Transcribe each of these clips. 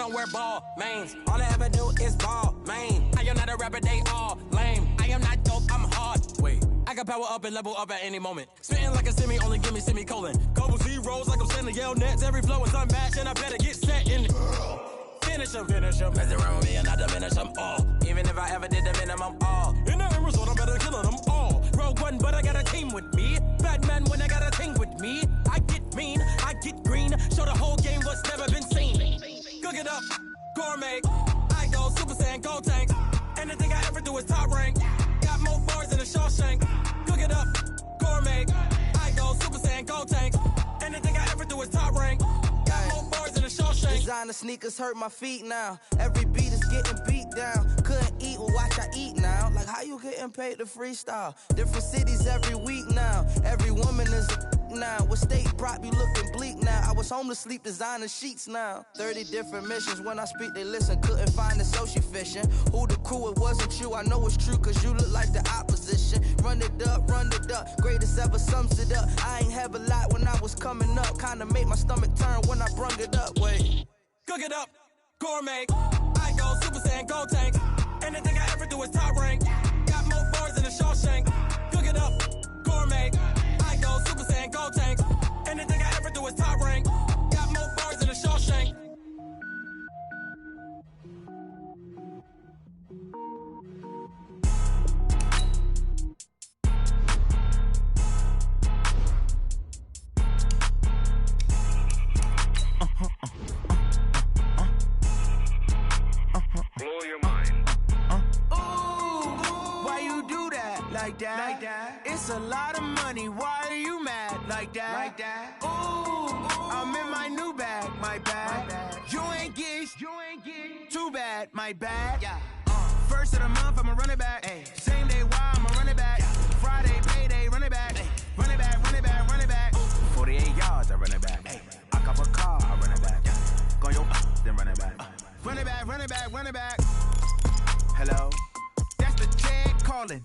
don't wear ball mains. All I ever do is ball, man. I am not a rapper, they all lame. I am not dope, I'm hard. Wait, I can power up and level up at any moment. Spitting like a semi, only give me semicolon. Couple zeros like I'm sending yell nets. Every flow is unmatched and I better get set in. Finish them. Mess around with me and I diminish them all. Even if I ever did the minimum all. In the end result, I'm better killing them all. Rogue one, but I got a team with me. Batman when I got a thing with me. I get mean, I get green. Show the whole game what's never been seen. Cook it up, gourmet. I go Super Saiyan, Gold Tank. Anything I ever do is top rank. Got more bars than a Shawshank. Cook it up, gourmet. I go Super Saiyan, Gold Tank. Anything I ever do is top rank. Got more bars than a Shawshank. Designer sneakers hurt my feet now. Every beat is getting beat down. Couldn't eat, well watch I eat now. Like how you getting paid to freestyle? Different cities every week now. Every woman is a now. What state brought you looking bleak now? I was home to sleep, designer sheets now. 30 different missions. When I speak, they listen. Couldn't find it, so she fishing. Who the crew? It wasn't you. I know it's true, cause you look like the opposition. Run it up. Greatest ever sums it up. I ain't have a lot when I was coming up. Kinda made my stomach turn when I brung it up. Wait. Cook it up, gourmet. I go Super Saiyan, Gold Tank. Anything I ever do is top rank. Got more bars than a Shawshank. Cook it up, gourmet. I go Super Saiyan, Gold Tank. Anything I ever do is top rank. Got more bars than a Shawshank. Blow your mind. Why you do that? Like that? It's a lot of money. Why are you mad? Like that? Ooh, I'm in my new bag. My bad. You ain't get. Too bad. My bad. Yeah. First of the month, I'ma run it back. Ay. Same day, why I'ma run it back. Friday, payday, run it back. Ay. Run it back. 48 yards, I run it back. Ay. I cop a car, I run it back. Go yo, then run it back. Run it back. Hello? That's the tag calling.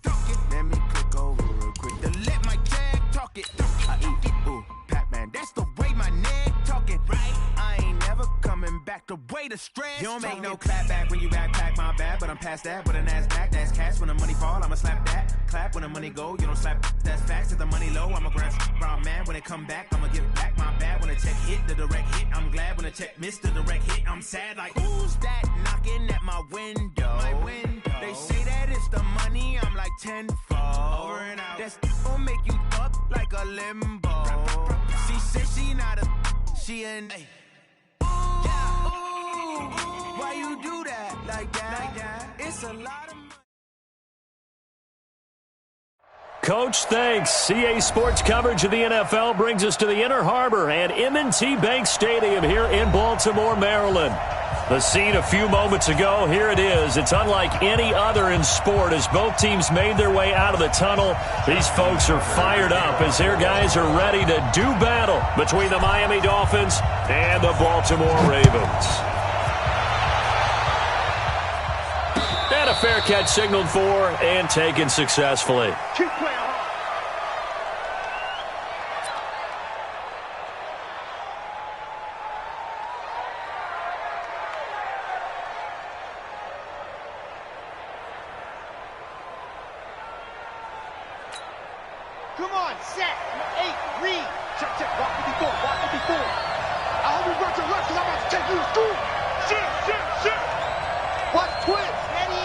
Let me click over real quick to let my tag talk it. I eat it, ooh, Pac-Man. That's the way my neck talking. Right? I ain't never coming back the way the stress. You don't make no clap back when you backpack, my bad, but I'm past that. With a NASDAQ, that's cash. When the money fall, I'ma slap that. Clap when the money go, you don't slap. That's facts. If the money low, I'ma grab brown man. When it come back, I'ma give back my bad. When the check hit, the direct hit. I'm glad when the check missed the direct hit. I'm sad like, who's that knocking at my window? They say that it's the money, I'm like tenfold. Over and out. That's gon' make you up like a limbo. She said she not a, she an. Ooh, why you do that? Like that? It's a lot of money. Coach, thanks. CA Sports coverage of the NFL brings us to the Inner Harbor and M&T Bank Stadium here in Baltimore, Maryland. The scene a few moments ago, here it is. It's unlike any other in sport as both teams made their way out of the tunnel. These folks are fired up as their guys are ready to do battle between the Miami Dolphins and the Baltimore Ravens. And a fair catch signaled for and taken successfully. Keep playing hard. Come on, set. 8, read. Check. Walk with me forward. I hope you run to left because I'm about to take you to school. Shit. Watch twist. Ready.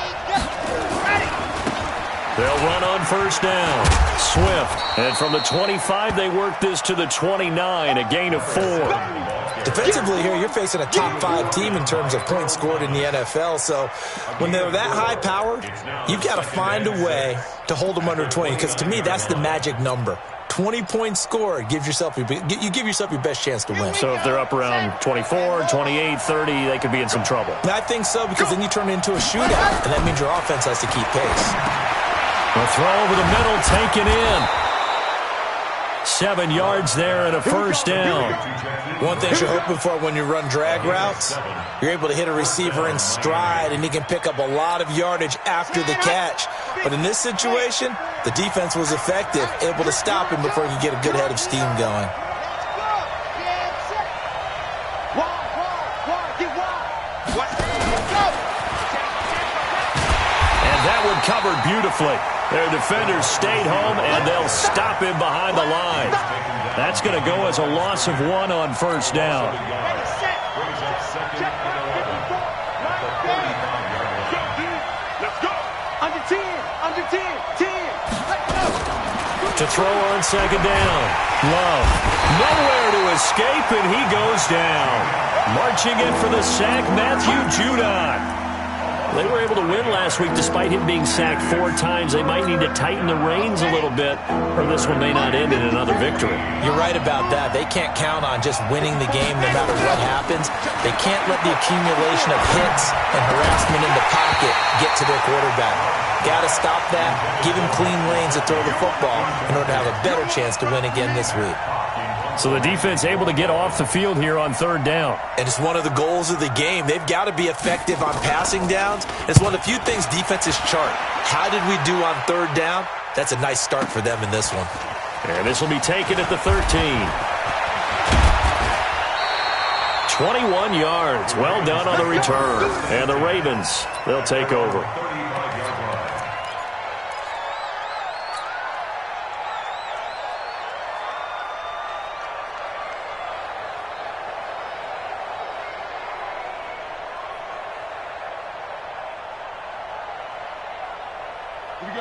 They'll run on first down. Swift. And from the 25, they work this to the 29, a gain of 4. Defensively here, you're facing a top 5 team in terms of points scored in the NFL. So when they're that high-powered, you've got to find a way to hold them under 20. Because to me, that's the magic number. 20 points scored, you give yourself your best chance to win. So if they're up around 24, 28, 30, they could be in some trouble. I think so, because then you turn it into a shootout, and that means your offense has to keep pace. A throw over the middle, taken in. 7 yards there and a first down. One thing you're hoping for when you run drag routes, you're able to hit a receiver in stride, and he can pick up a lot of yardage after the catch. But in this situation, the defense was effective, able to stop him before he could get a good head of steam going. That one covered beautifully. Their defenders stayed home, and they'll stop him behind the line. That's going to go as a loss of 1 on first down. Under 10, 10. To throw on second down. Love. Nowhere to escape, and he goes down. Marching in for the sack, Matthew Judon. They were able to win last week despite him being sacked 4 times. They might need to tighten the reins a little bit, or this one may not end in another victory. You're right about that. They can't count on just winning the game no matter what happens. They can't let the accumulation of hits and harassment in the pocket get to their quarterback. Got to stop that, give him clean lanes to throw the football in order to have a better chance to win again this week. So the defense able to get off the field here on third down. And it's one of the goals of the game. They've got to be effective on passing downs. It's one of the few things defenses chart. How did we do on third down? That's a nice start for them in this one. And this will be taken at the 13. 21 yards. Well done on the return. And the Ravens, they'll take over.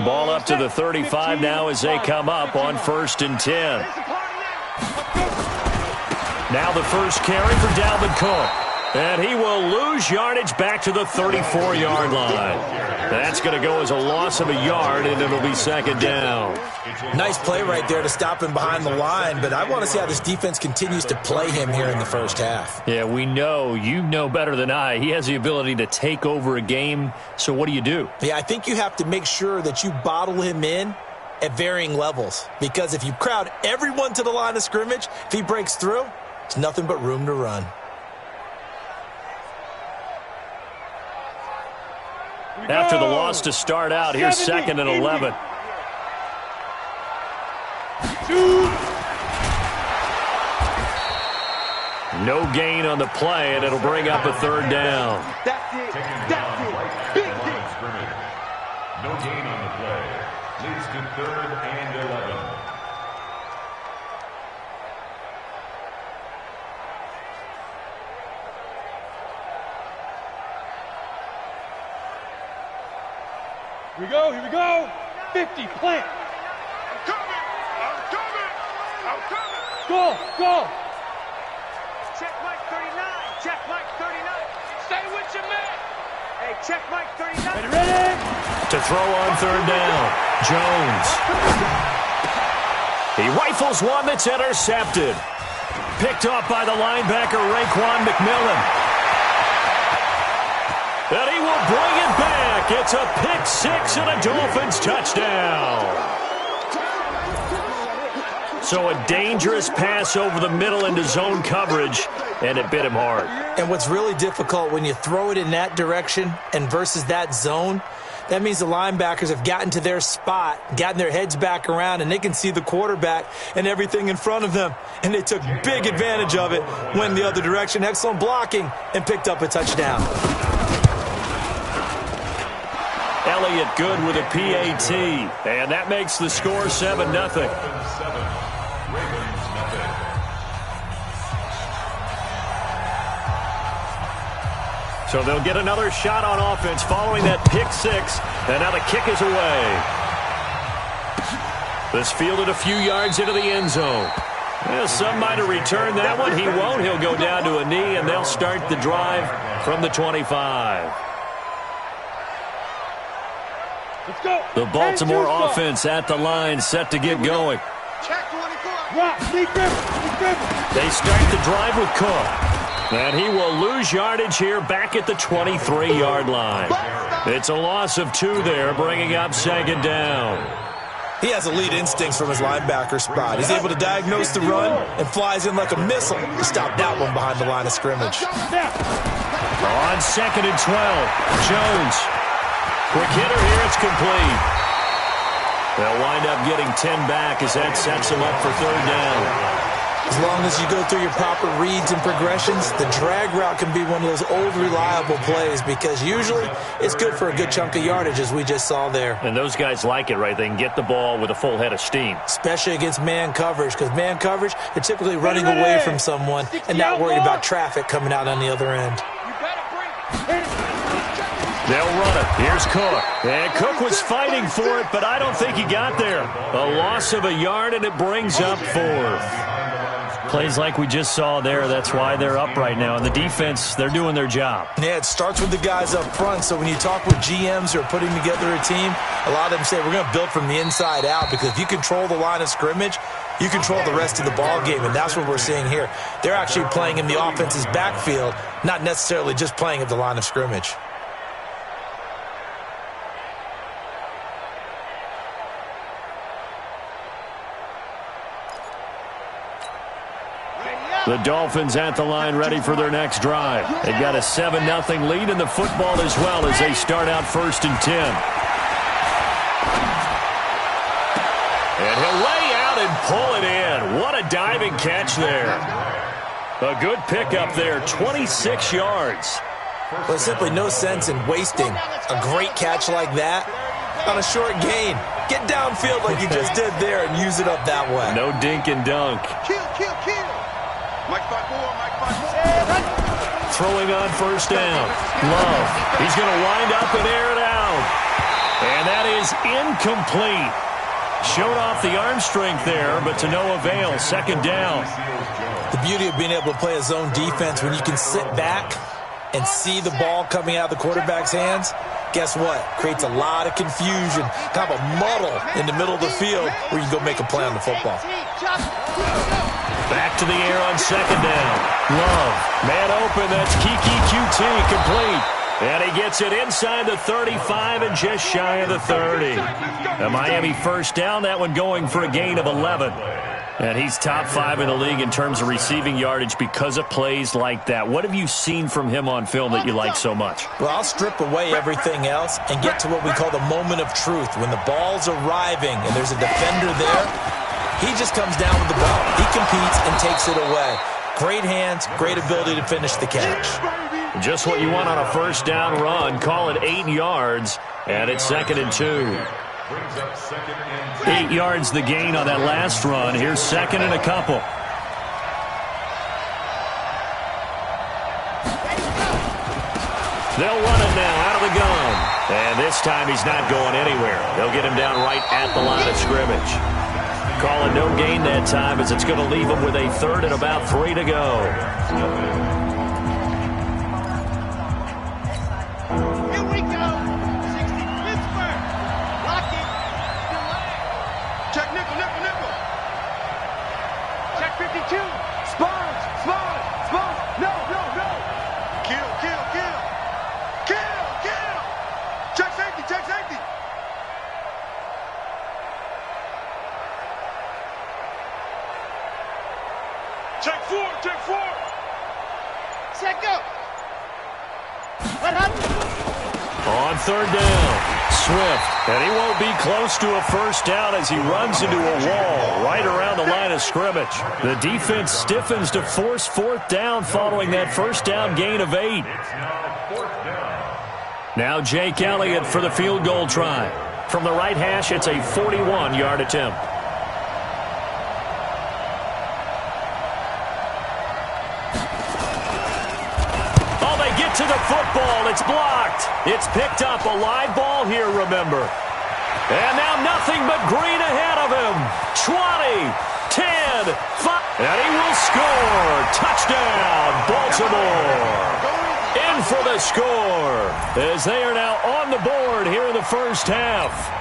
Ball up to the 35 now as they come up on 1st and 10. Now the first carry for Dalvin Cook. And he will lose yardage back to the 34-yard line. That's going to go as a loss of a yard, and it'll be second down. Nice play right there to stop him behind the line, but I want to see how this defense continues to play him here in the first half. Yeah, we know. You know better than I. He has the ability to take over a game, so what do you do? Yeah, I think you have to make sure that you bottle him in at varying levels, because if you crowd everyone to the line of scrimmage, if he breaks through, it's nothing but room to run. After the loss to start out, here's 2nd and 11. No gain on the play, and it'll bring up a third down. That's it. Big hit. No gain on the play. Leads to 3rd and 11. Here we go. 50, plant. I'm coming. Go. Check Mike 39. Stay with your man. Hey, check Mike 39. Ready? To throw on third down, Jones. He rifles one that's intercepted. Picked off by the linebacker, Raekwon McMillan. And he will bring it back. It's a pick 6 and a Dolphins touchdown. So a dangerous pass over the middle into zone coverage, and it bit him hard. And what's really difficult when you throw it in that direction and versus that zone, that means the linebackers have gotten to their spot, gotten their heads back around, and they can see the quarterback and everything in front of them. And they took big advantage of it, went the other direction, excellent blocking, and picked up a touchdown. Elliott good with a PAT, and that makes the score 7-0. So they'll get another shot on offense following that pick 6, and now the kick is away. This fielded a few yards into the end zone. Well, some might have returned that one. He won't. He'll go down to a knee, and they'll start the drive from the 25. Let's go. The Baltimore offense at the line, set to get going. Check 24. They start the drive with Cook. And he will lose yardage here back at the 23-yard line. It's a loss of 2 there, bringing up second down. He has elite instincts from his linebacker spot. He's able to diagnose the run and flies in like a missile to stop that one behind the line of scrimmage. On 2nd and 12, Jones. Quick hitter here, it's complete. They'll wind up getting 10 back as that sets them up for third down. As long as you go through your proper reads and progressions, the drag route can be one of those old reliable plays because usually it's good for a good chunk of yardage, as we just saw there. And those guys like it, right? They can get the ball with a full head of steam. Especially against man coverage, because man coverage, they're typically running away from someone and not worried about traffic coming out on the other end. They'll run it. Here's Cook. And Cook was fighting for it, but I don't think he got there. A loss of a yard, and it brings up fourth. Plays like we just saw there. That's why they're up right now. And the defense, they're doing their job. Yeah, it starts with the guys up front. So when you talk with GMs who are putting together a team, a lot of them say we're going to build from the inside out, because if you control the line of scrimmage, you control the rest of the ball game, and that's what we're seeing here. They're actually playing in the offense's backfield, not necessarily just playing at the line of scrimmage. The Dolphins at the line ready for their next drive. They've got a 7-0 lead in the football as well as they start out 1st and 10. And he'll lay out and pull it in. What a diving catch there. A good pickup there, 26 yards. Well, there's simply no sense in wasting a great catch like that on a short gain. Get downfield like you just did there and use it up that way. No dink and dunk. Kill. Mike 5-4. Throwing on 1st down. Love. He's going to wind up and air it out. And that is incomplete. Showed off the arm strength there, but to no avail. 2nd down. The beauty of being able to play a zone defense when you can sit back and see the ball coming out of the quarterback's hands, guess what? Creates a lot of confusion, kind of a muddle in the middle of the field where you can go make a play on the football. Back to the air on 2nd down. Love. Man open. That's Kiki QT complete. And he gets it inside the 35 and just shy of the 30. A Miami 1st down. That one going for a gain of 11. And he's top 5 in the league in terms of receiving yardage because of plays like that. What have you seen from him on film that you like so much? Well, I'll strip away everything else and get to what we call the moment of truth. When the ball's arriving and there's a defender there, he just comes down with the ball. He competes and takes it away. Great hands, great ability to finish the catch. Just what you want on a 1st down run. Call it 8 yards, and it's 2nd and 2. 8 yards the gain on that last run. Here's 2nd and a couple. They'll run it now out of the gun. And this time he's not going anywhere. They'll get him down right at the line of scrimmage. Call it no gain that time, as it's going to leave him with a 3rd and about 3 to go. Here we go. 60 Pittsburgh. Lock it. Delay. Check nickel. Check 52. Spawns. No. Kill. Check safety. Check 4. Set go. What happened? On 3rd down, Swift, and he won't be close to a 1st down as he runs into a wall right around the line of scrimmage. The defense stiffens to force 4th down following that 1st down gain of 8. Now Jake Elliott for the field goal try. From the right hash, it's a 41-yard attempt. To the football, it's blocked. It's picked up, a live ball here, remember. And now nothing but green ahead of him. 20, 10, 5, and he will score. Touchdown, Baltimore. In for the score, as they are now on the board here in the 1st half.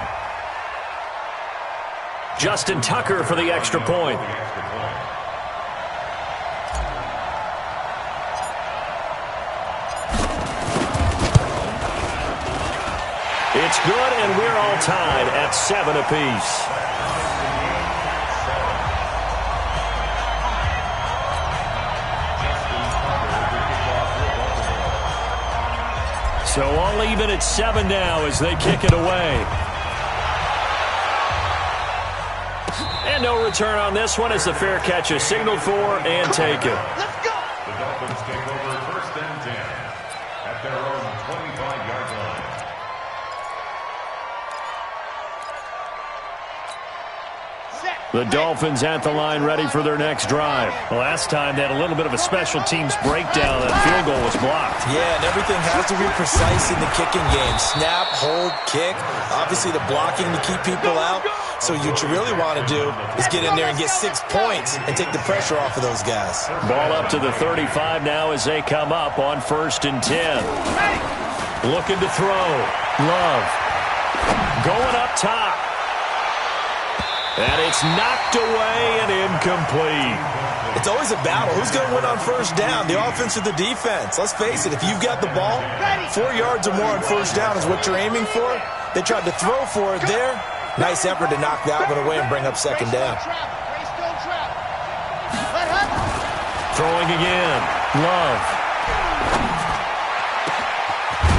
Justin Tucker for the extra point. It's good, and we're all tied at 7 apiece. So all even at 7 now as they kick it away. And no return on this one as the fair catch is signaled for and taken. Let's go. The Dolphins take over 1st and 10 at their own 25-yard line. The Dolphins at the line ready for their next drive. Last time they had a little bit of a special teams breakdown. That field goal was blocked. Yeah, and everything has to be precise in the kicking game. Snap, hold, kick. Obviously the blocking to keep people out. So what you really want to do is get in there and get 6 points and take the pressure off of those guys. Ball up to the 35 now as they come up on 1st and 10. Looking to throw. Love. Going up top. And it's knocked away and incomplete. It's always a battle. Who's going to win on 1st down, the offense or the defense? Let's face it, if you've got the ball, 4 yards or more on 1st down is what you're aiming for. They tried to throw for it there. Nice effort to knock that one away and bring up 2nd down. Throwing again. Love.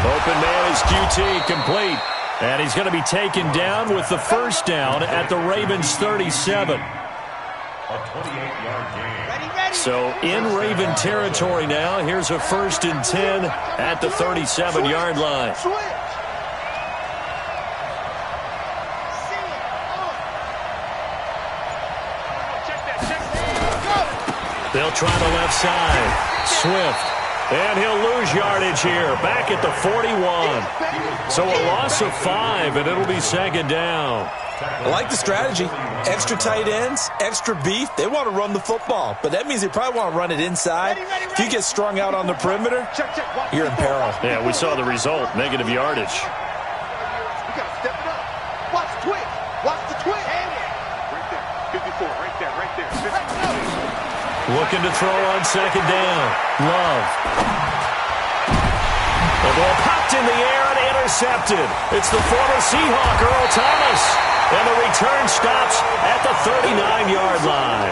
Open man is QT, complete. And he's going to be taken down with the 1st down at the Ravens' 37. A 28-yard gain. So in Raven territory now. Here's a 1st and 10 at the 37-yard line. They'll try the left side. Swift. And he'll lose yardage here, back at the 41. So a loss of 5, and it'll be 2nd down. I like the strategy. Extra tight ends, extra beef. They want to run the football, but that means they probably want to run it inside. If you get strung out on the perimeter, you're in peril. Yeah, we saw the result, negative yardage. We got to step it up. Watch the twitch. Watch the twitch. Right there. 54, right there. 54. Looking to throw on 2nd down. Love. The ball popped in the air and intercepted. It's the former Seahawk, Earl Thomas. And the return stops at the 39-yard line.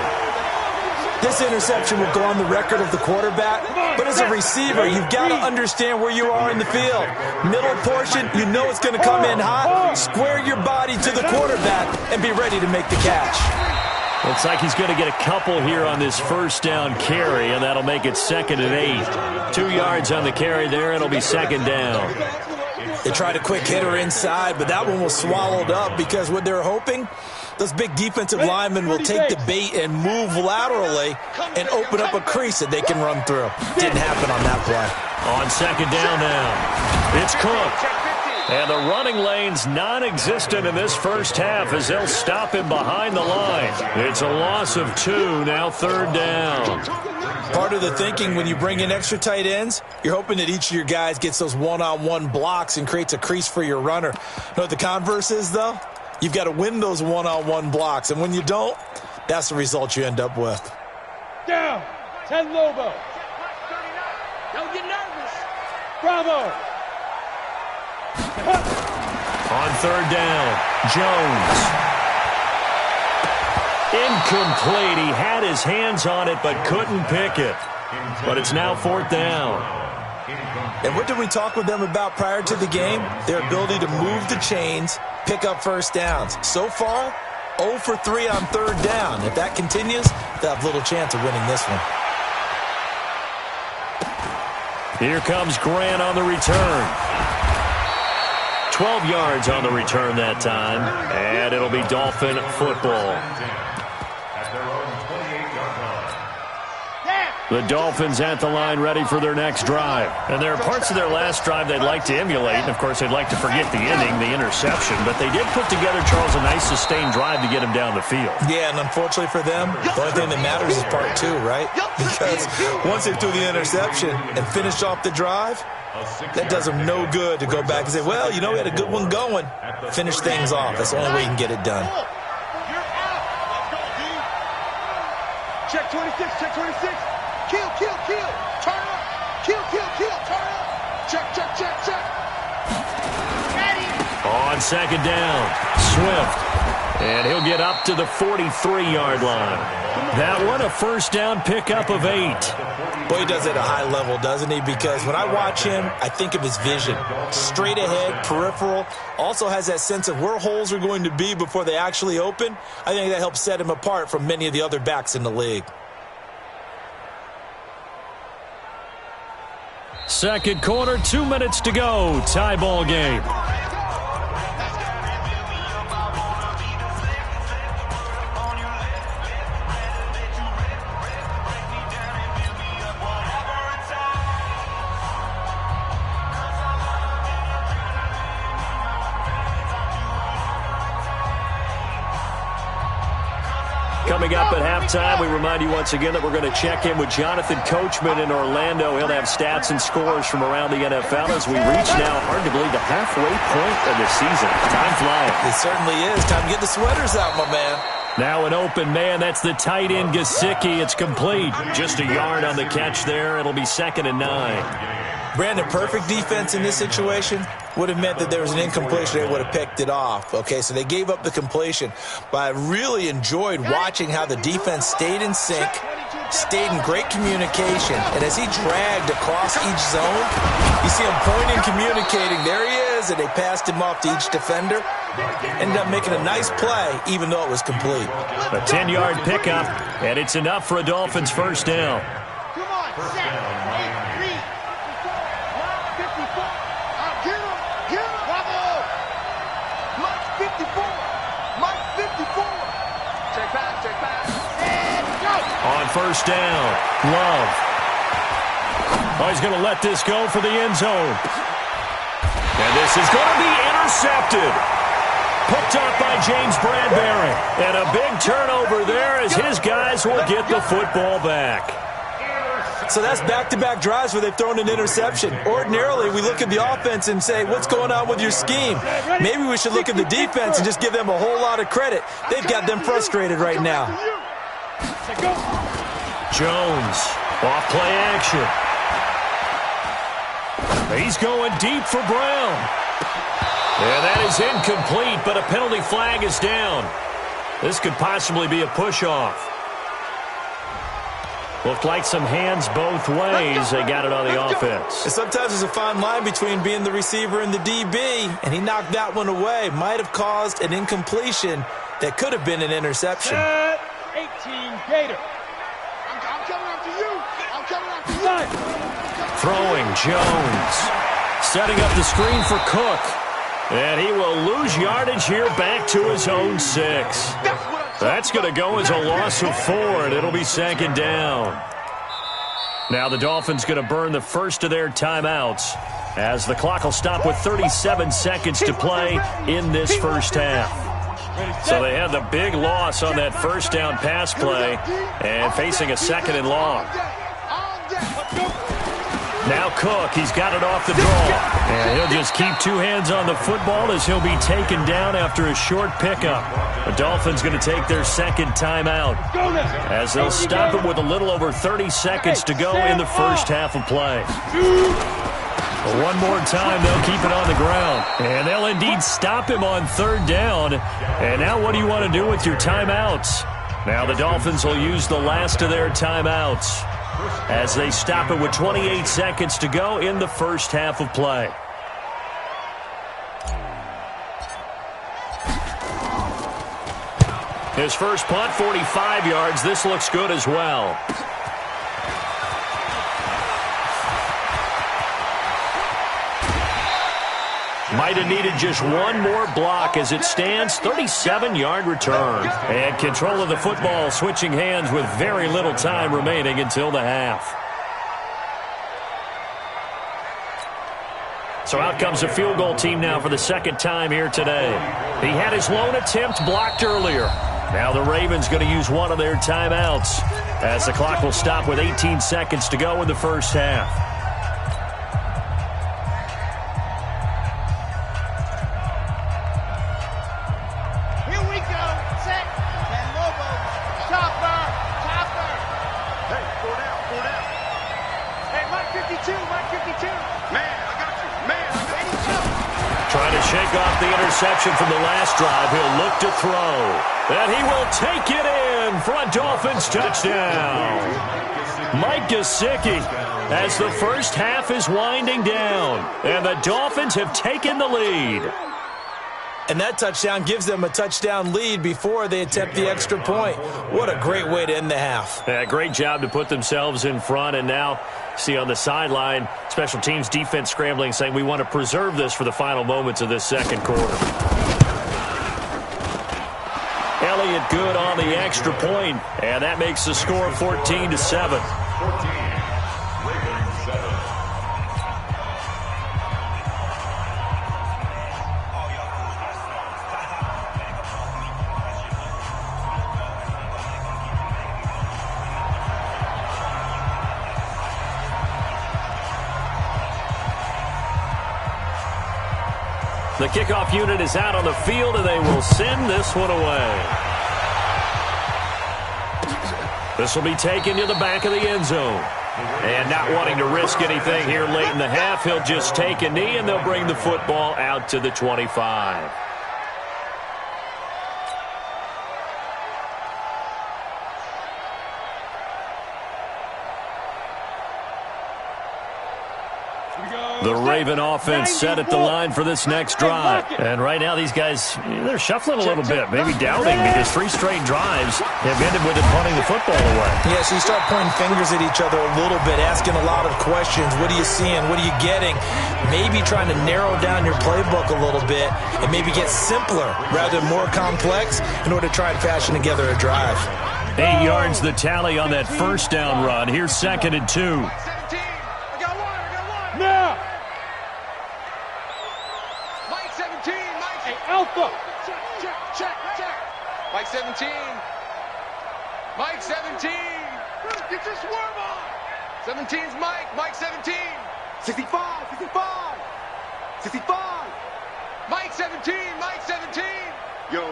This interception will go on the record of the quarterback, but as a receiver, you've got to understand where you are in the field. Middle portion, you know it's going to come in hot. Square your body to the quarterback and be ready to make the catch. Looks like he's going to get a couple here on this 1st down carry, and that'll make it 2nd and 8. 2 yards on the carry there, and it'll be 2nd down. They tried a quick hitter inside, but that one was swallowed up because what they're hoping, those big defensive linemen will take the bait and move laterally and open up a crease that they can run through. Didn't happen on that play. On 2nd down now, it's Cook. And the running lane's non-existent in this 1st half as they'll stop him behind the line. It's a loss of 2, now 3rd down. Part of the thinking when you bring in extra tight ends, you're hoping that each of your guys gets those one-on-one blocks and creates a crease for your runner. You know what the converse is, though? You've got to win those one-on-one blocks, and when you don't, that's the result you end up with. Down, 10 Lobo. Don't get nervous. Bravo. On 3rd down, Jones. Incomplete. He had his hands on it but couldn't pick it. But it's now 4th down. And what did we talk with them about prior to the game? Their ability to move the chains, pick up 1st downs. So far, 0 for 3 on 3rd down. If that continues, they'll have little chance of winning this one. Here comes Grant on the return. 12 yards on the return that time, and it'll be Dolphin football. The Dolphins at the line ready for their next drive. And there are parts of their last drive they'd like to emulate. And, of course, they'd like to forget the ending, the interception. But they did put together, Charles, a nice sustained drive to get him down the field. Yeah, and unfortunately for them, the only thing that matters is part 2, right? Because once they threw the interception and finished off the drive, that does them no good to go back and say, well, you know, we had a good one going. Finish things off. That's the only way you can get it done. Check 26, check 26. Kill, kill, kill. Turn up. Kill, kill, kill. Turn up. Check, check, check, check. On 2nd down, Swift. And he'll get up to the 43-yard line. That one, a first down pickup of 8. Boy, he does it at a high level, doesn't he? Because when I watch him, I think of his vision. Straight ahead, peripheral. Also has that sense of where holes are going to be before they actually open. I think that helps set him apart from many of the other backs in the league. Second quarter, 2 minutes to go. Tie ball game. Coming up at halftime, we remind you once again that we're going to check in with Jonathan Coachman in Orlando. He'll have stats and scores from around the NFL as we reach now, hard to believe, the halfway point of the season. Time flying. It certainly is. Time to get the sweaters out, my man. Now an open man. That's the tight end, Gesicki. It's complete. Just a yard on the catch there. It'll be 2nd and 9. Brandon, perfect defense in this situation would have meant that there was an incompletion. They would have picked it off. Okay, so they gave up the completion. But I really enjoyed watching how the defense stayed in sync, stayed in great communication. And as he dragged across each zone, you see him pointing, communicating. There he is, and they passed him off to each defender. Ended up making a nice play, even though it was complete. A 10-yard pickup, and it's enough for a Dolphins first down. Come on, set. 8, 3. 54. Get him. Get him. Bravo. Mike 54. Mike 54. Check back. And go. On first down, Love. Oh, he's going to let this go for the end zone. And this is going to be intercepted. Picked up by James Bradbury. And a big turnover there as his guys will get the football back. So that's back-to-back drives where they've thrown an interception. Ordinarily, we look at the offense and say, what's going on with your scheme? Maybe we should look at the defense and just give them a whole lot of credit. They've got them frustrated right now. Jones, off play action. He's going deep for Brown. And that is incomplete, but a penalty flag is down. This could possibly be a push-off. Looked like some hands both ways. They got it on the offense. And sometimes there's a fine line between being the receiver and the DB, and he knocked that one away. Might have caused an incompletion that could have been an interception. 18 Gator. I'm coming after you. I'm coming after you. Throwing Jones. Setting up the screen for Cook. And he will lose yardage here back to his own 6. That's going to go as a loss of 4, and it'll be 2nd down. Now the Dolphins going to burn the first of their timeouts as the clock will stop with 37 seconds to play in this first half. So they had the big loss on that first down pass play and facing a 2nd and long. Now Cook, he's got it off the draw. And he'll just keep 2 hands on the football as he'll be taken down after a short pickup. The Dolphins going to take their 2nd timeout as they'll stop it with a little over 30 seconds to go in the first half of play. One more time, they'll keep it on the ground. And they'll indeed stop him on 3rd down. And now what do you want to do with your timeouts? Now the Dolphins will use the last of their timeouts as they stop it with 28 seconds to go in the first half of play. His first punt, 45 yards. This looks good as well. Might have needed just one more block as it stands. 37-yard return. And control of the football switching hands with very little time remaining until the half. So out comes a field goal team now for the 2nd time here today. He had his lone attempt blocked earlier. Now the Ravens going to use one of their timeouts as the clock will stop with 18 seconds to go in the first half. Trying to shake off the interception from the last drive. He'll look to throw. And he will take it in for a Dolphins touchdown. Mike Gesicki, as the first half is winding down. And the Dolphins have taken the lead. And that touchdown gives them a touchdown lead before they attempt the extra point. What a great way to end the half. Yeah, great job to put themselves in front. And now, see on the sideline, special teams defense scrambling, saying we want to preserve this for the final moments of this second quarter. Elliott good on the extra point, and that makes the score 14-7. 14. Ravens 7. The kickoff unit is out on the field, and they will send this one away. This will be taken to the back of the end zone. And not wanting to risk anything here late in the half, he'll just take a knee, and they'll bring the football out to the 25. The Raven offense set at the line for this next drive. And right now these guys, they're shuffling a little bit, maybe doubting, because 3 straight drives have ended with them punting the football away. Yeah, so you start pointing fingers at each other a little bit, asking a lot of questions. What are you seeing? What are you getting? Maybe trying to narrow down your playbook a little bit and maybe get simpler rather than more complex in order to try and fashion together a drive. 8 yards the tally on that first down run. Here's 2nd and 2. Now! Mike 17, Mike. Hey, Alpha. Check. Mike 17. Mike 17. Get your swerve on. 17's Mike. Mike 17. 65. 65. 65. Mike 17. Mike 17. Yo.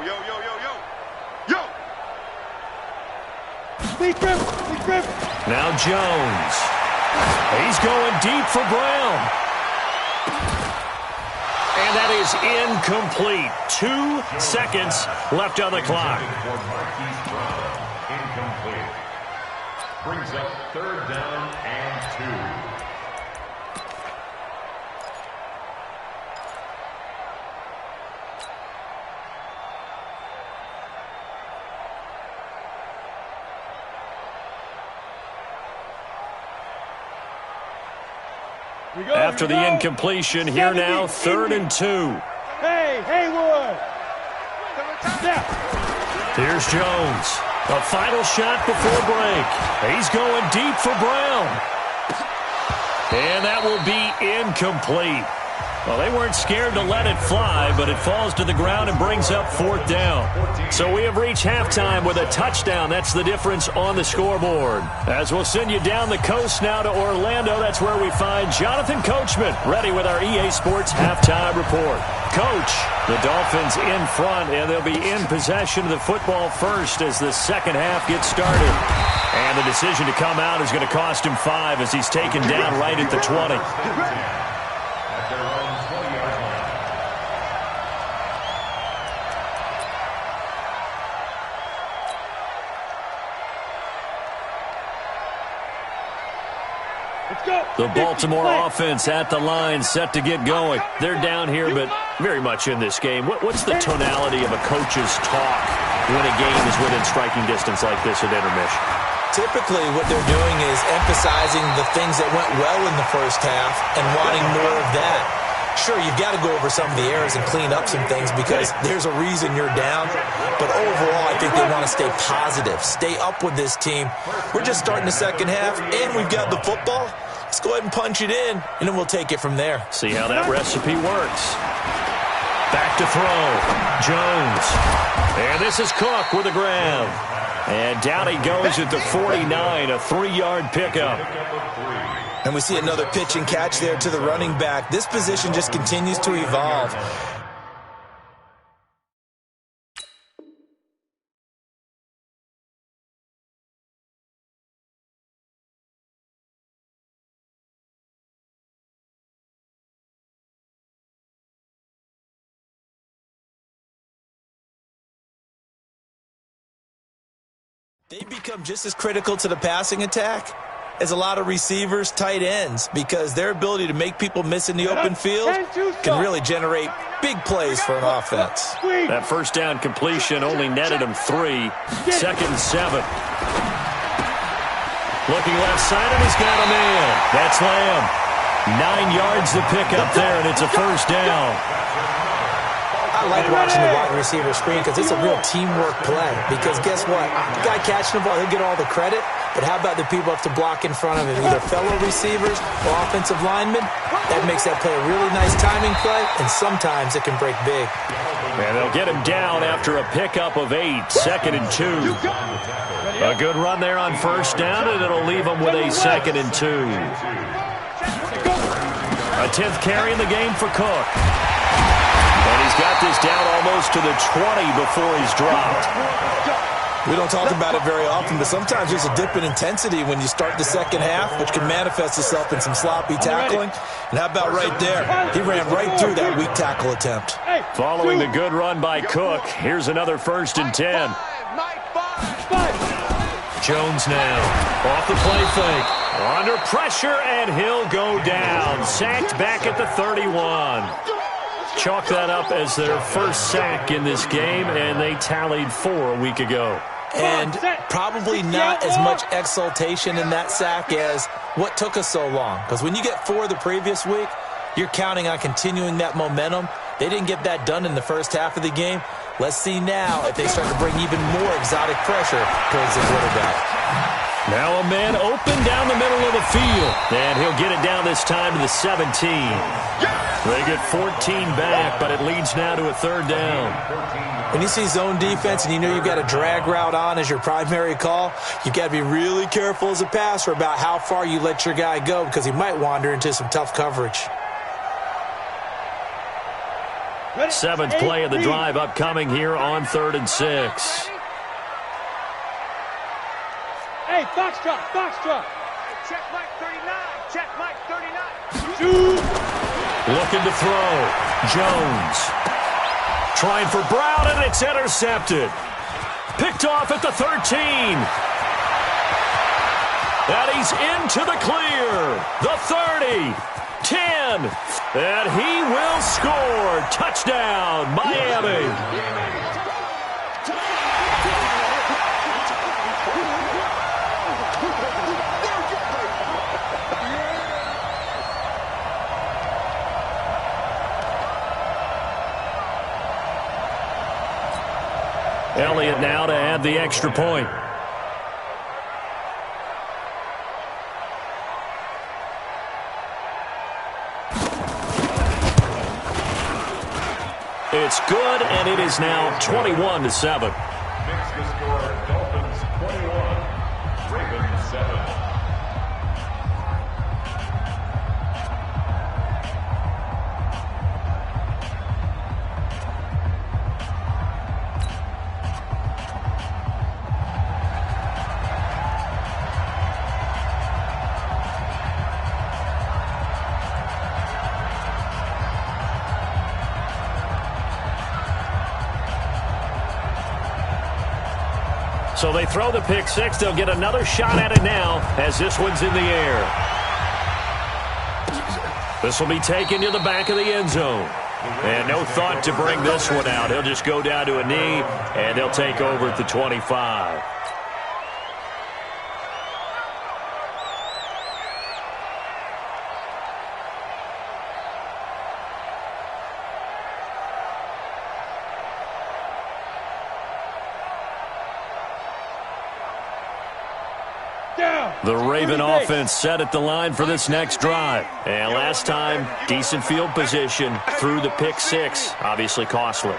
Lee Griff. Now Jones. He's going deep for Brown. And that is incomplete. 2 seconds left on the clock. Incomplete. Brings up 3rd down and 2. After the incompletion, here now, 3rd and 2. Hey, Haywood. Step. Here's Jones. A final shot before break. He's going deep for Brown. And that will be incomplete. Well, they weren't scared to let it fly, but it falls to the ground and brings up 4th down. So we have reached halftime with a touchdown. That's the difference on the scoreboard. As we'll send you down the coast now to Orlando, that's where we find Jonathan Coachman ready with our EA Sports halftime report. Coach, the Dolphins in front, and they'll be in possession of the football first as the second half gets started. And the decision to come out is going to cost him 5 as he's taken down right at the 20. At their own 20-yard line. Let's go. The Baltimore offense at the line, set to get going. They're down here, but very much in this game. What's the tonality of a coach's talk when a game is within striking distance like this at intermission? Typically, what they're doing is emphasizing the things that went well in the first half and wanting more of that. Sure, you've got to go over some of the errors and clean up some things because there's a reason you're down. But overall, I think they want to stay positive, stay up with this team. We're just starting the second half, and we've got the football. Let's go ahead and punch it in, and then we'll take it from there. See how that recipe works. Back to throw. Jones. And this is Cook with a grab. And down he goes at the 49, a 3-yard pickup. And we see another pitch and catch there to the running back. This position just continues to evolve. They become just as critical to the passing attack as a lot of receivers, tight ends, because their ability to make people miss in the open field can really generate big plays for an offense. That first down completion only netted him 3. 2nd and 7. Looking left side, and he's got a man. That's Lamb. 9 yards to pick up there, and it's a first down. I like watching the wide receiver screen because it's a real teamwork play. Because guess what? The guy catching the ball, he'll get all the credit. But how about the people have to block in front of him, either fellow receivers or offensive linemen? That makes that play a really nice timing play, and sometimes it can break big. And they'll get him down after a pickup of 8. 2nd and 2. A good run there on first down, and it'll leave him with a 2nd and 2. A 10th carry in the game for Cook. And he's got this down almost to the 20 before he's dropped. We don't talk about it very often, but sometimes there's a dip in intensity when you start the second half, which can manifest itself in some sloppy tackling. And how about right there? He ran right through that weak tackle attempt. Following the good run by Cook, here's another 1st and 10. Jones now off the play fake. Under pressure, and he'll go down. Sacked back at the 31. Chalk that up as their first sack in this game, and they tallied 4 a week ago. And probably not as much exultation in that sack as what took us so long. Because when you get 4 the previous week, you're counting on continuing that momentum. They didn't get that done in the first half of the game. Let's see now if they start to bring even more exotic pressure towards the quarterback. Now a man open down the middle of the field. And he'll get it down this time to the 17. They get 14 back, but it leads now to a 3rd down. When you see zone defense and you know you've got a drag route on as your primary call, you've got to be really careful as a passer about how far you let your guy go because he might wander into some tough coverage. 7th play of the drive upcoming here on 3rd and 6. Hey, Foxtrot, Foxtrot. Check Mike 39. Check Mike 39. Looking to throw. Jones. Trying for Brown, and it's intercepted. Picked off at the 13. And he's into the clear. The 30. 10. And he will score. Touchdown, Miami. Elliott now to add the extra point. It's good, and it is now 21-7. Makes the score Dolphins 21, Ravens 7. So they throw the pick six. They'll get another shot at it now as this one's in the air. This will be taken to the back of the end zone. And no thought to bring this one out. He'll just go down to a knee, and they'll take over at the 25. The Raven offense set at the line for this next drive. And last time, decent field position through the pick six. Obviously costly.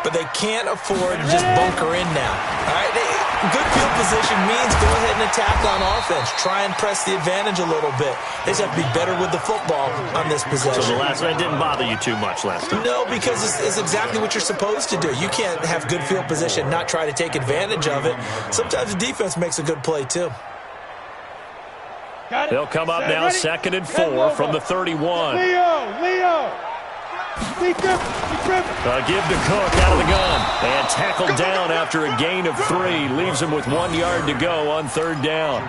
But they can't afford to just bunker in now. All right, good field position means go ahead and attack on offense. Try and press the advantage a little bit. They just have to be better with the football on this possession. So the last one didn't bother you too much last time? No, because it's exactly what you're supposed to do. You can't have good field position, not try to take advantage of it. Sometimes the defense makes a good play, too. They'll come up now, 2nd and 4 from the 31. Leo! Give to Cook out of the gun. And tackled down after a gain of 3. Leaves him with 1 yard to go on 3rd down.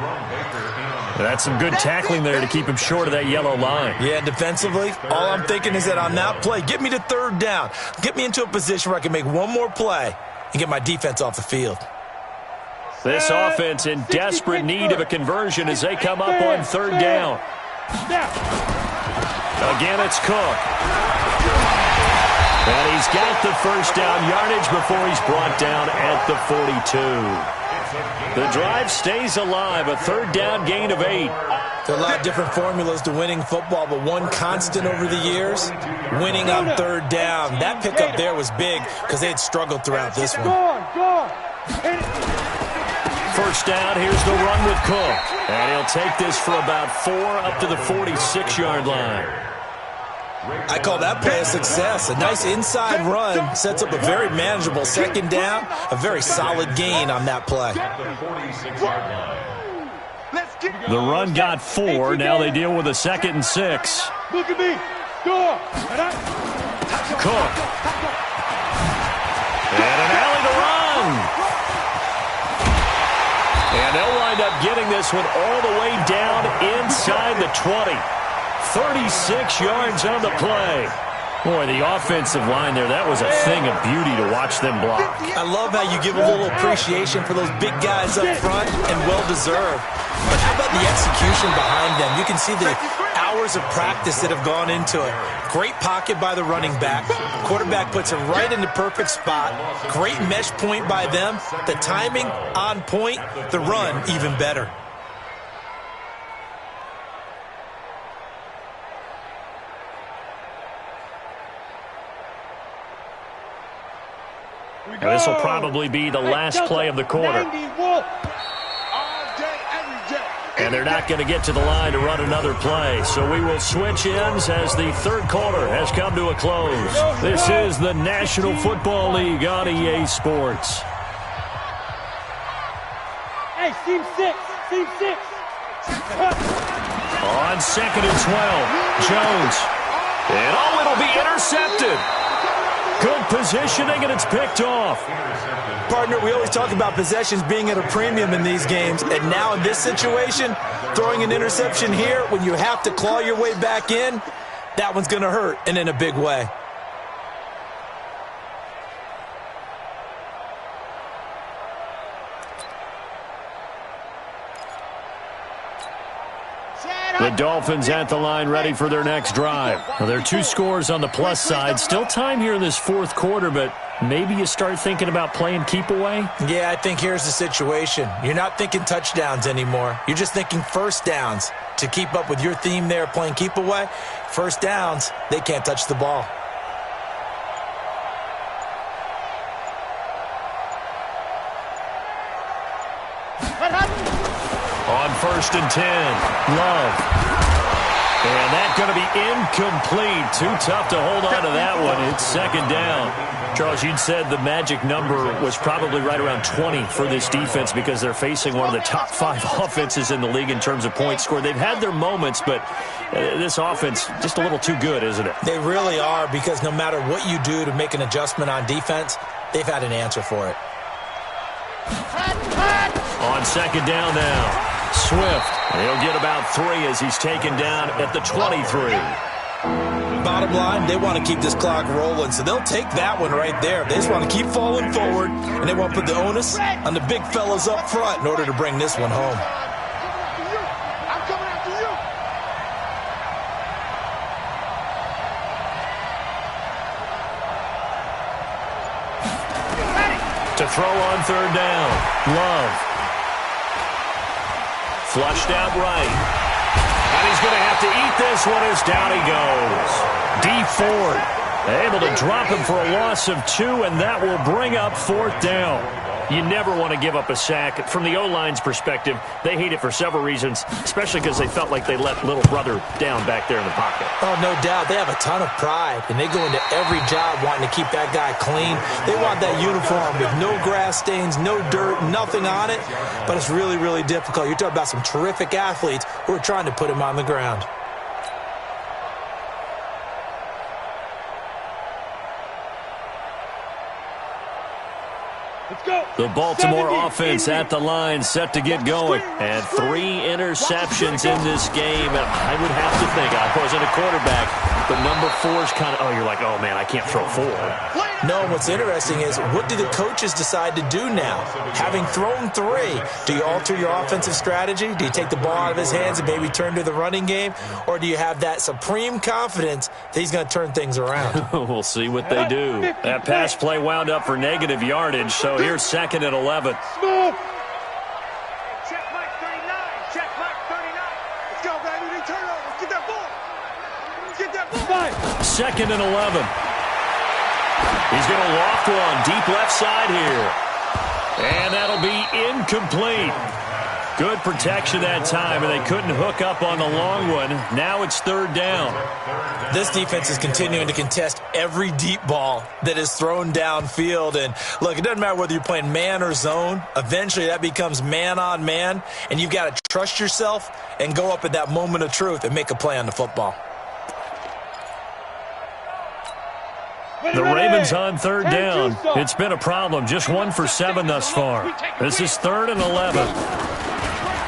That's some good tackling there to keep him short of that yellow line. Yeah, defensively, all I'm thinking is that on that play, get me to 3rd down. Get me into a position where I can make one more play and get my defense off the field. This offense in desperate need of a conversion as they come up on 3rd down. Again, it's Cook. And he's got the 1st down yardage before he's brought down at the 42. The drive stays alive, a 3rd down gain of 8. There are a lot of different formulas to winning football, but one constant over the years, winning on 3rd down. That pickup there was big because they had struggled throughout this one. 1st down, here's the run with Cook. And he'll take this for about 4 up to the 46-yard line. I call that play a success. A nice inside run sets up a very manageable 2nd down, a very solid gain on that play. The run got 4. Now they deal with a 2nd and 6. Look at me. Go. Cook. And an alley to run. And they'll wind up getting this one all the way down inside the 20. 36 yards on the play. Boy, the offensive line there, that was a thing of beauty to watch them block. I love how you give a little appreciation for those big guys up front, and well-deserved. But how about the execution behind them? You can see the hours of practice that have gone into it. Great pocket by the running back. Quarterback puts him right in the perfect spot. Great mesh point by them. The timing on point. The run even better. This will probably be the last play of the quarter. And they're not going to get to the line to run another play. So we will switch ends as the 3rd quarter has come to a close. This is the National Football League on EA Sports. Hey, team 6. Team 6. On 2nd and 12, Jones. And it'll be intercepted. Good positioning, and it's picked off. Partner, we always talk about possessions being at a premium in these games, and now in this situation, throwing an interception here when you have to claw your way back in, that one's going to hurt, and in a big way. The Dolphins at the line ready for their next drive. Well, there are 2 scores on the plus side. Still time here in this 4th quarter, but maybe you start thinking about playing keep away? Yeah, I think here's the situation. You're not thinking touchdowns anymore. You're just thinking 1st downs. To keep up with your theme there, playing keep away, 1st downs, they can't touch the ball. On 1st and 10, Love. And that's going to be incomplete. Too tough to hold on to that one. It's 2nd down. Charles, you'd said the magic number was probably right around 20 for this defense because they're facing one of the top 5 offenses in the league in terms of points scored. They've had their moments, but this offense just a little too good, isn't it? They really are, because no matter what you do to make an adjustment on defense, they've had an answer for it. On 2nd down now, Swift. He'll get about 3 as he's taken down at the 23. Bottom line, they want to keep this clock rolling, so they'll take that one right there. They just want to keep falling forward, and they want to put the onus on the big fellas up front in order to bring this one home. To throw on 3rd down, Love. Flushed out right. And he's going to have to eat this one as down he goes. D Ford able to drop him for a loss of 2, and that will bring up 4th down. You never want to give up a sack. From the O-line's perspective, they hate it for several reasons, especially because they felt like they let little brother down back there in the pocket. Oh, no doubt. They have a ton of pride, and they go into every job wanting to keep that guy clean. They want that uniform with no grass stains, no dirt, nothing on it, but it's really, really difficult. You're talking about some terrific athletes who are trying to put him on the ground. The Baltimore offense at the line, set to get going. And 3 interceptions in this game. And I would have to think, I wasn't a quarterback, but number 4 is kind of, oh, you're like, oh, man, I can't throw 4. No, what's interesting is, what do the coaches decide to do now? Having thrown 3, do you alter your offensive strategy? Do you take the ball out of his hands and maybe turn to the running game? Or do you have that supreme confidence that he's going to turn things around? We'll see what they do. That pass play wound up for negative yardage, so here's 2nd and 11. Check Mike 39. Check Mike 39. Let's go, baby. We turnover. Let's get that ball. Let's get that ball. 2nd and 11. He's going to loft one deep left side here. And that'll be incomplete. Good protection that time, and they couldn't hook up on the long one. Now it's 3rd down. This defense is continuing to contest every deep ball that is thrown downfield. And, look, it doesn't matter whether you're playing man or zone. Eventually that becomes man on man, and you've got to trust yourself and go up at that moment of truth and make a play on the football. The Ravens on 3rd down. It's been a problem. Just 1 for 7 thus far. This is 3rd and 11.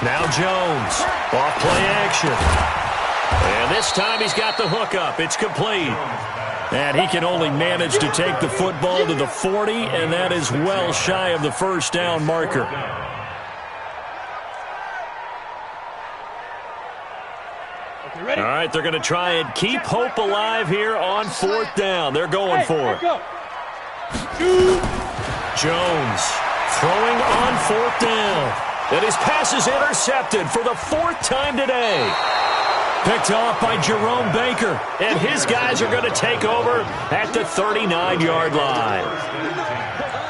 Now Jones. Off play action. And this time he's got the hookup. It's complete. And he can only manage to take the football to the 40, and that is well shy of the 1st down marker. All right, they're going to try and keep hope alive here on 4th down. They're going for it. Jones throwing on 4th down. And his pass is intercepted for the 4th time today. Picked off by Jerome Baker. And his guys are going to take over at the 39-yard line.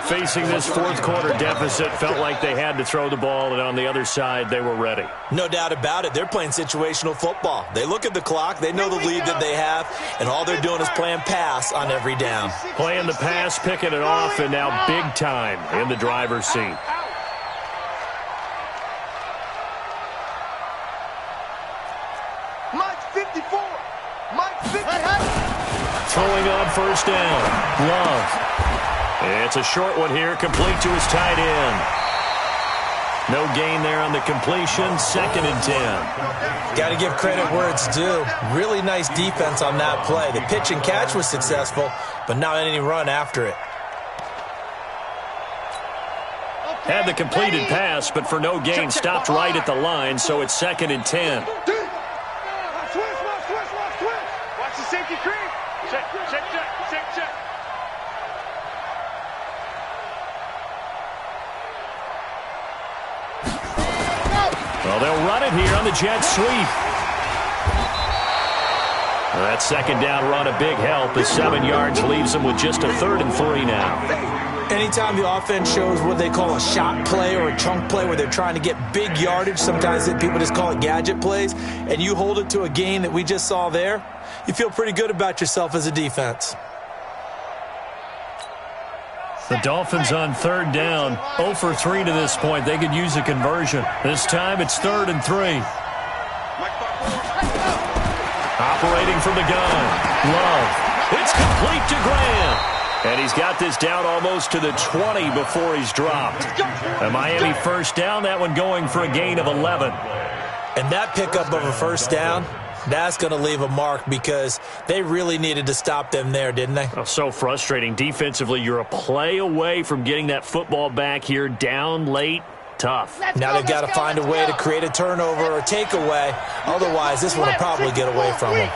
Facing this 4th quarter deficit, felt like they had to throw the ball, and on the other side, they were ready. No doubt about it. They're playing situational football. They look at the clock, they know the lead that they have, and all they're doing is playing pass on every down. Playing the pass, picking it off, and now big time in the driver's seat. Mike 54. Mike 54. Throwing on 1st down. Love. It's a short one here, complete to his tight end. No gain there on the completion, 2nd and 10. Got to give credit where it's due. Really nice defense on that play. The pitch and catch was successful, but not any run after it. Had the completed pass, but for no gain, stopped right at the line, so it's 2nd and 10. Watch the safety creep. Check. Well, they'll run it here on the jet sweep. That 2nd down run, a big help as 7 yards leaves them with just a 3rd and 3 now. Anytime the offense shows what they call a shot play or a chunk play where they're trying to get big yardage, sometimes people just call it gadget plays, and you hold it to a gain that we just saw there, you feel pretty good about yourself as a defense. The Dolphins on 3rd down, 0 for 3 to this point. They could use a conversion. This time it's 3rd and 3. Operating from the gun. Love. It's complete to Graham. And he's got this down almost to the 20 before he's dropped. A Miami 1st down, that one going for a gain of 11. And that pickup of a 1st down, that's going to leave a mark because they really needed to stop them there, didn't they? Oh, so frustrating. Defensively, you're a play away from getting that football back here down late. Tough. Now they've got to find a way to create a turnover or takeaway. Otherwise, this one will probably get away from them.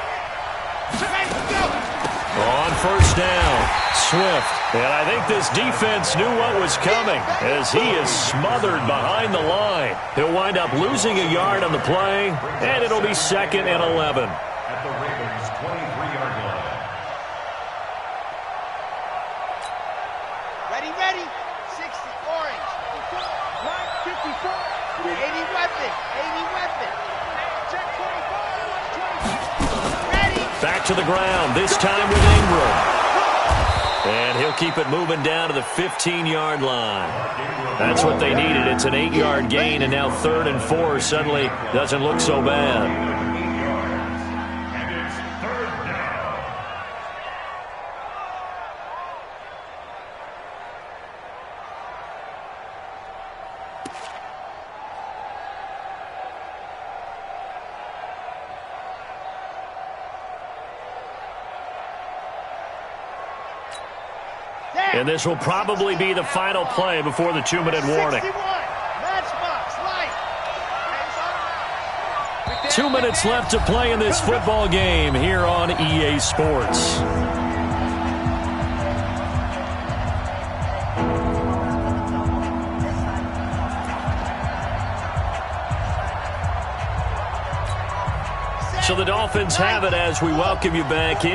On 1st down, Swift. And I think this defense knew what was coming as he is smothered behind the line. He'll wind up losing a yard on the play, and it'll be 2nd and 11. At the Ravens' 23-yard line. Ready. 60, orange. 54. 80 weapon. Check 25. Ready. Back to the ground, this time with Ingram. And he'll keep it moving down to the 15-yard line. That's what they needed. It's an 8-yard gain, and now 3rd and 4 suddenly doesn't look so bad. And it's 3rd down. And this will probably be the final play before the 2-minute warning. 2 minutes left to play in this football game here on EA Sports. So the Dolphins have it as we welcome you back in.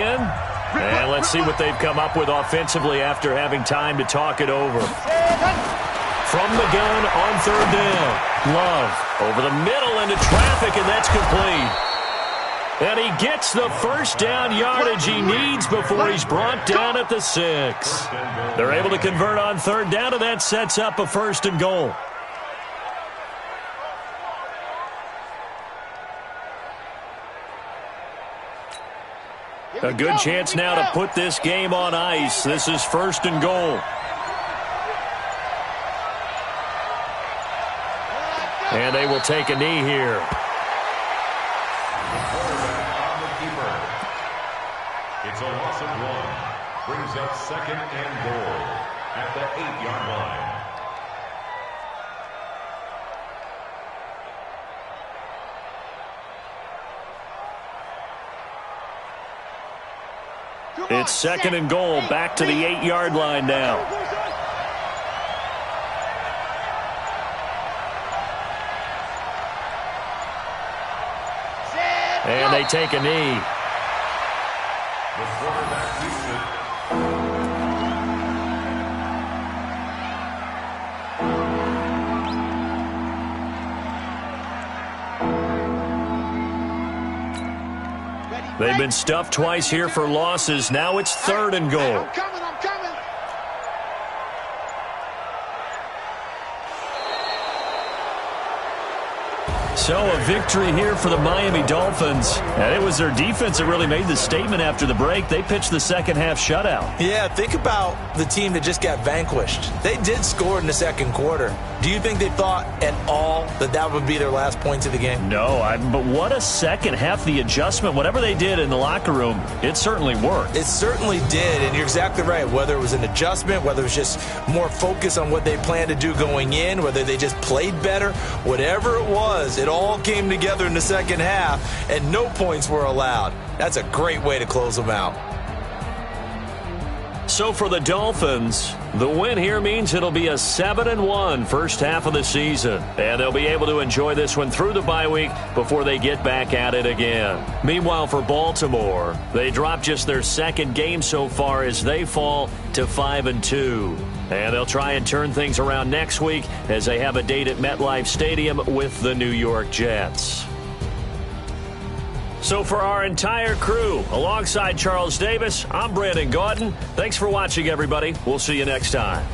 And let's see what they've come up with offensively after having time to talk it over. From the gun on third down. Love over the middle into traffic, and that's complete. And he gets the first down yardage he needs before he's brought down at the 6. They're able to convert on third down, and that sets up a 1st and goal. A good chance now to put this game on ice. This is 1st and goal. And they will take a knee here. The quarterback on the keeper. It's a loss of 1. Brings up 2nd and goal at the 8-yard line. It's 2nd and goal, back to the 8-yard line now. And they take a knee. The quarterback keeps it. They've been stuffed twice here for losses. Now it's 3rd and goal. I'm coming. So a victory here for the Miami Dolphins. And it was their defense that really made the statement after the break. They pitched the second half shutout. Yeah, think about the team that just got vanquished. They did score in the second quarter. Do you think they thought at all that that would be their last points of the game? No, but what a second half. The adjustment, whatever they did in the locker room, it certainly worked. It certainly did, and you're exactly right. Whether it was an adjustment, whether it was just more focus on what they planned to do going in, whether they just played better, whatever it was, it all came together in the second half, and no points were allowed. That's a great way to close them out. So for the Dolphins, the win here means it'll be a 7-1 first half of the season. And they'll be able to enjoy this one through the bye week before they get back at it again. Meanwhile, for Baltimore, they dropped just their 2nd game so far as they fall to 5-2. And they'll try and turn things around next week as they have a date at MetLife Stadium with the New York Jets. So for our entire crew, alongside Charles Davis, I'm Brandon Gaudin. Thanks for watching, everybody. We'll see you next time.